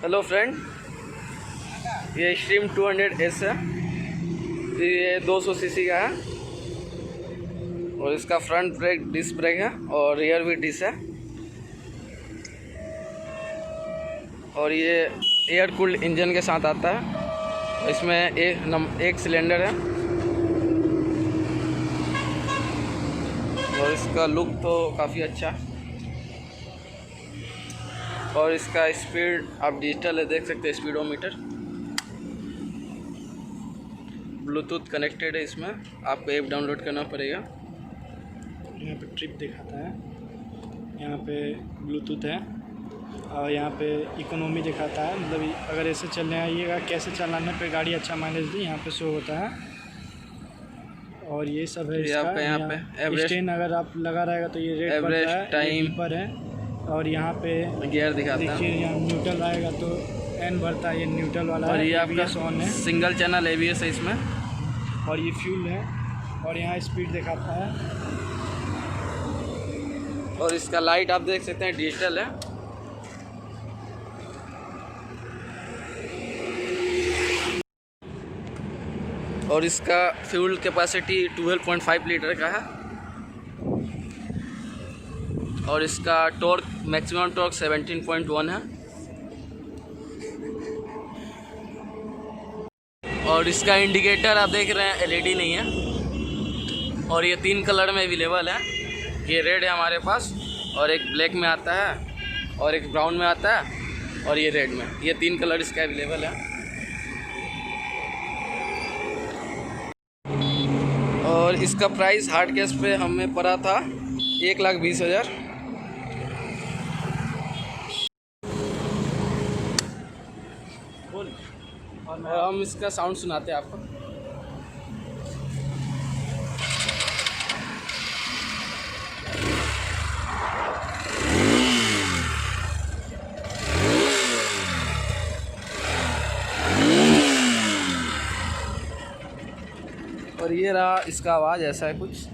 Hello friend, ये stream 200S है। ये 200 सीसी का है और इसका फ्रंट ब्रेक डिस्क ब्रेक है और रियर भी डिस्क है। और ये एयर कूल्ड इंजन के साथ आता है। इसमें एक सिलेंडर है और इसका लुक तो काफ़ी अच्छा है। और इसका स्पीड आप डिजिटल है देख सकते हैं, स्पीडोमीटर ब्लूटूथ कनेक्टेड है। इसमें आपको ऐप डाउनलोड करना पड़ेगा। यहाँ पे ट्रिप दिखाता है, यहाँ पे ब्लूटूथ है और यहाँ पे इकोनॉमी दिखाता है। मतलब अगर ऐसे चलने आइएगा कैसे चलाने पे गाड़ी अच्छा माइलेज दी, यहाँ पे शो होता है। और ये सब है इसका। यहाँ पे एवरेज स्टेन अगर आप लगा रहेगा तो ये रेड एवरेज टाइम पर है। और यहाँ पे गियर दिखाता है। देखिए यहाँ न्यूट्रल आएगा तो एन भरता है, ये न्यूट्रल वाला और है। ये आपका ऑन है, सिंगल चैनल ABS है इसमें। और ये फ्यूल है और यहाँ स्पीड दिखाता है। और इसका लाइट आप देख सकते हैं डिजिटल है। और इसका फ्यूल कैपेसिटी 12.5 लीटर का है। और इसका टॉर्क मैक्सिमम टॉर्क 17.1 है। और इसका इंडिकेटर आप देख रहे हैं LED नहीं है। और ये 3 कलर में अवेलेबल है। ये रेड है हमारे पास, और एक ब्लैक में आता है, और एक ब्राउन में आता है, और ये रेड में। ये 3 कलर इसका अवेलेबल है। और इसका प्राइस हार्ड कैश पे हमें पड़ा था 1,20,000। और हम इसका साउंड सुनाते हैं आपको। और ये रहा इसका आवाज़, ऐसा है कुछ।